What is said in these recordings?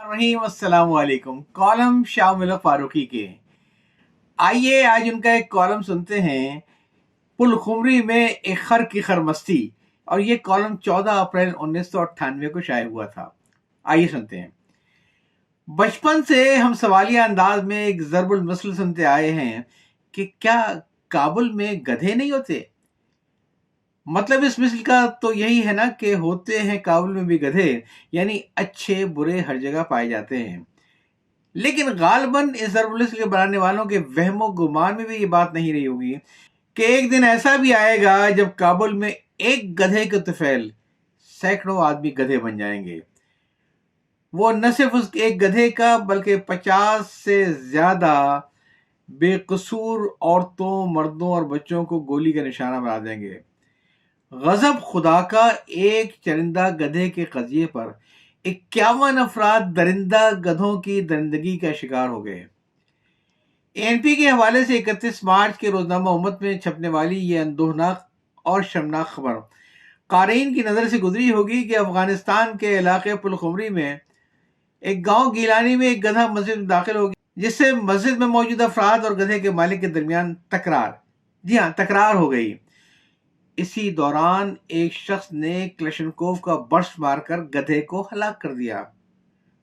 रहीम अस्सलाम वालेकुम। कॉलम शाह मुल्क फारूकी के। आइए आज उनका एक कॉलम सुनते हैं, पुल खुमरी में एक खर की खरमस्ती। और ये कॉलम 14 अप्रैल 1998 को शाये हुआ था। आइए सुनते हैं। बचपन से हम सवालिया अंदाज में एक ज़रबुल मसल सुनते आए हैं कि क्या काबुल में गधे नहीं होते। मतलब इस मिसल का तो यही है ना कि होते हैं काबुल में भी गधे, यानी अच्छे बुरे हर जगह पाए जाते हैं। लेकिन गालबन इस ज़रबुल के बनाने वालों के वहमो गुमान में भी ये बात नहीं रही होगी कि एक दिन ऐसा भी आएगा जब काबुल में एक गधे के तुफैल सैकड़ों आदमी गधे बन जाएंगे। वो न सिर्फ उस एक गधे का बल्कि 50 से ज्यादा बेकसूर औरतों, मर्दों और बच्चों को गोली का निशाना बना देंगे। गजब खुदा का, एक चरिंदा गधे के कजिए पर 51 अफराद दरिंदा गधों की दरिंदगी का शिकार हो गए। एएनपी के हवाले से 31 मार्च के रोजनामा उम्मत में छपने वाली ये अंदोहनाक और शर्मनाक खबर क़ारीन की नज़र से गुजरी होगी कि अफगानिस्तान के इलाके पुलखुमरी में एक गांव गीलानी में एक गधा मस्जिद में दाखिल हो गया, जिससे मस्जिद में मौजूद अफराद और गधे के मालिक के दरमियान तकरार, जी हाँ तकरार हो गई। इसी दौरान एक शख्स ने क्लेशनकोव का बर्स्ट मारकर गधे को हलाक कर दिया,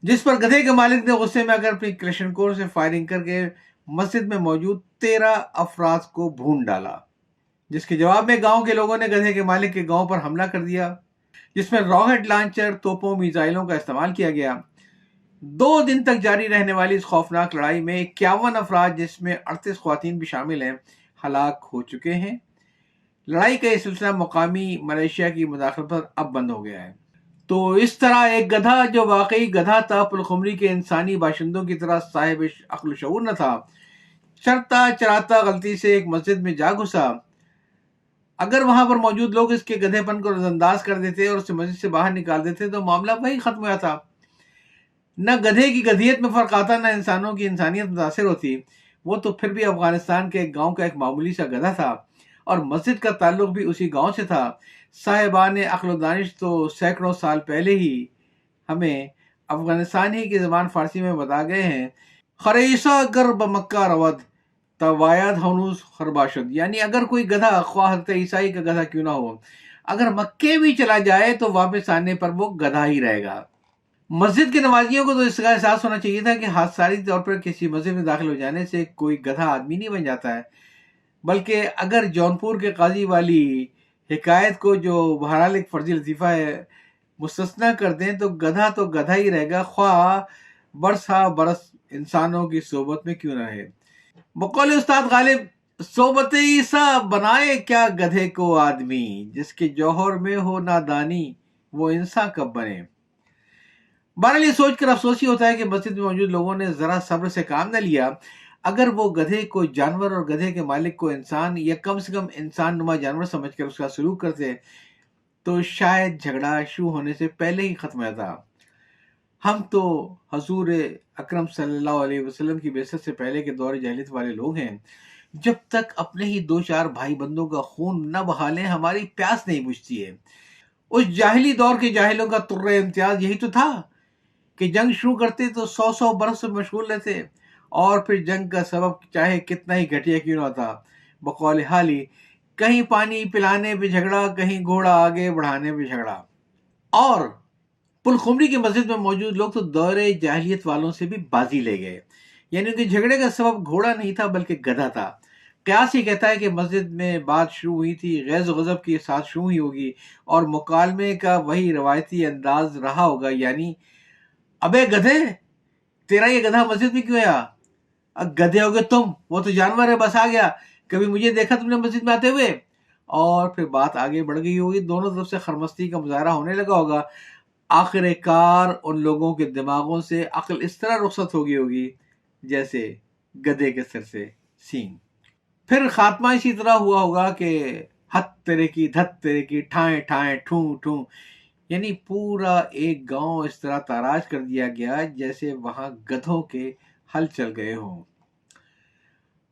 जिस पर गधे के मालिक ने गुस्से में आकर अपनी क्लेशनकोव से फायरिंग करके मस्जिद में मौजूद 13 अफराद को भून डाला, जिसके जवाब में गांव के लोगों ने गधे के मालिक के गांव पर हमला कर दिया, जिसमें रॉकेट लॉन्चर, तोपों, मिसाइलों का इस्तेमाल किया गया। 2 दिन तक जारी रहने वाली इस खौफनाक लड़ाई में 51 अफराद, जिसमें 38 ख्वातीन भी शामिल हैं, हलाक हो चुके हैं। लड़ाई का यह सिलसिला मुकामी मलेशिया की मुदाखलत पर अब बंद हो गया है। तो इस तरह एक गधा जो वाकई गधा था, पुलखुमरी के इंसानी बाशिंदों की तरह साहिब अक्ल शऊर न था, चरता चराता गलती से एक मस्जिद में जा घुसा। अगर वहां पर मौजूद लोग इसके गधेपन को नजरअंदाज कर देते और उसे मस्जिद से बाहर निकाल देते तो मामला वही खत्म हुआ था। न गधे की गधियत में फर्क आता, न इंसानों की इंसानियत मुतासिर होती। वो तो फिर भी अफगानिस्तान के एक गांव का एक मामूली सा गधा था और मस्जिद का ताल्लुक भी उसी गांव से था। साहिबान अक्ल दानिश तो सैकड़ों साल पहले ही हमें अफगानिस्तान ही की ज़बान फारसी में बता गए हैं, खरेसा गर बमक्का रवद तवायद हनूस खरबाशद, यानी अगर कोई गधा, ख्वाह हज़रत ईसाई का गधा क्यों ना हो, अगर मक्के भी चला जाए तो वापस आने पर वो गधा ही रहेगा। मस्जिद के नमाजियों को तो इसका एहसास होना चाहिए था कि हादसारी तौर पर किसी मस्जिद में दाखिल हो जाने से कोई गधा आदमी नहीं बन जाता है, बल्कि अगर जौनपुर के काजी वाली हिकायत को, जो बहरहाल एक फर्जी लतीफ़ा है, मुस्तस्ना कर दें तो गधा ही रहेगा, ख्वाह बरसा बरस इंसानों की सोबत में क्यों ना रहे। बकौल उस्ताद गालिब, सोबत ईसा बनाए क्या गधे को आदमी, जिसके जौहर में हो नादानी वो इंसान कब बने। बहरहाल ये सोचकर अफसोस ही होता है कि मस्जिद में मौजूद लोगों ने जरा सब्र से काम न लिया। अगर वो गधे को जानवर और गधे के मालिक को इंसान या कम से कम इंसान नुमा जानवर समझकर उसका सलूक करते तो शायद झगड़ा शुरू होने से पहले ही खत्म हो जाता। हम तो हजूर अकरम सल्लल्लाहु अलैहि वसल्लम की बेइज्जत से पहले के दौर जहलियत वाले लोग हैं। जब तक अपने ही 2-4 भाई बंदों का खून न बहा लें, हमारी प्यास नहीं बुझती है। उस जाहिली दौर के जाहिलों का तुर्रे इम्तियाज यही तो था कि जंग शुरू करते तो 100-100 बरस से मशगूल रहते और फिर जंग का सबब चाहे कितना ही घटिया क्यों ना था, बकौल हाली कहीं पानी पिलाने पे झगड़ा, कहीं घोड़ा आगे बढ़ाने पे झगड़ा। और पुलखुमरी की मस्जिद में मौजूद लोग तो दौरे जाहिलियत वालों से भी बाजी ले गए, यानी उनके झगड़े का सबब घोड़ा नहीं था बल्कि गधा था। क्यास ही कहता है कि मस्जिद में बात शुरू हुई थी, गैज़ गज़ब के साथ शुरू हुई होगी और मुकालमे का वही रवायती अंदाज रहा होगा, यानी अबे गधे, तेरा ये गधा मस्जिद में क्यों आया? गधे हो गए तुम, वो तो जानवर है, बस आ गया, कभी मुझे देखा तुमने मस्जिद में आते हुए? और फिर बात आगे बढ़ गई होगी, दोनों तरफ से खरमस्ती का मुजाहरा होने लगा होगा। आखिरकार उन लोगों के दिमागों से अक्ल इस तरह रुखसत हो गई होगी जैसे गधे के सिर से सींग। फिर खात्मा इसी तरह हुआ होगा कि हत तेरे की, धत तेरे की, ठाए ठाए, ठू ठू, यानी पूरा एक गांव इस तरह ताराज कर दिया गया जैसे वहां गधों के हल चल गए हों।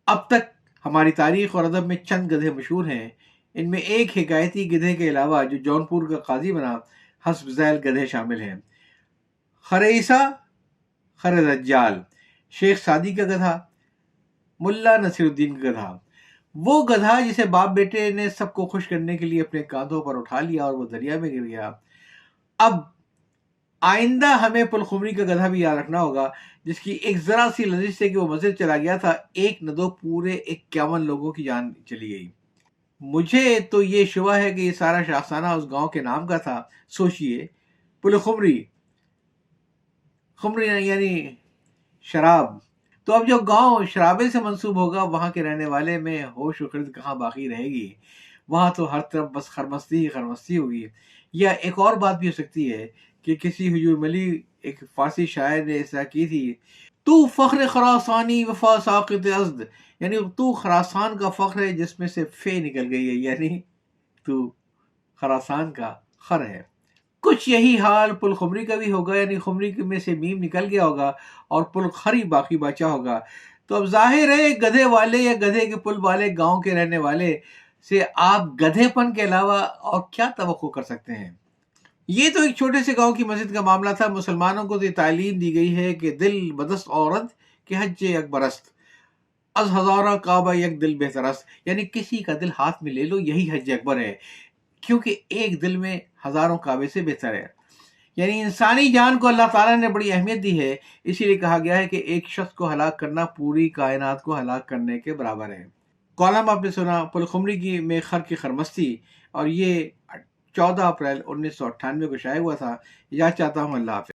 अब तक हमारी तारीख और अदब में चंद गधे मशहूर हैं। इनमें एक हिकायती गधे के अलावा जो जौनपुर का काजी बना, हस्ब ज़ैल गधे शामिल हैं। खरेसा खर दज्जाल, शेख सादी का गधा, मुल्ला नसीरुद्दीन का गधा। वो गधा जिसे बाप बेटे ने सबको खुश करने के लिए अपने कांधों पर उठा लिया और वो दरिया में गिर गया। अब आइंदा हमें पुलखुमरी का गधा भी याद रखना होगा, जिसकी एक जरा सी लजिश से कि वो मस्जिद चला गया था, एक न दो पूरे 51 लोगों की जान चली गई। मुझे तो ये शुबा है कि ये सारा शाखसाना उस गांव के नाम का था। सोचिए, पुलखुमरी, खुमरी यानी शराब। तो अब जो गांव शराबे से मंसूब होगा, वहां के रहने वाले में होश उखरत कहाँ बाकी रहेगी। वहां तो हर तरफ बस खरमस्ती ही खरमस्ती होगी। या एक और बात भी हो सकती है कि किसी हुजूर मली, एक फारसी शायर ने ऐसा की थी, तू फख्र खरासानी वफा साक़ित अज़्द, यानी तू खरासान का फख्र है जिसमें से फे निकल गई है, यानी तू खरासान का खर है। कुछ यही हाल पुल खुमरी का भी होगा, यानी खुमरी में से मीम निकल गया होगा और पुल खरी बाकी बचा होगा। तो अब जाहिर है गधे वाले या गधे के पुल वाले गांव के रहने वाले से आप गधेपन के अलावा और क्या तवक्को कर सकते हैं। ये तो एक छोटे से गांव की मस्जिद का मामला था। मुसलमानों को तो तालीम दी गई है कि दिल बदस्त औरत के हज अकबरस्त, अज हजारा काबा एक दिल बेहतरस्त, यानी किसी का दिल हाथ में ले लो, यही हज अकबर है, क्योंकि एक दिल में हजारों काबे से बेहतर है। यानी इंसानी जान को अल्लाह ताला ने बड़ी अहमियत दी है, इसीलिए कहा गया है कि एक शख्स को हलाक करना पूरी कायनात को हलाक करने के बराबर है। कॉलम आपने सुना पुलखुमरी की में खर की खरमस्ती, और ये 14 अप्रैल 1998 को शाया हुआ था। याद चाहता हूँ। अल्लाह हाफ़िज़।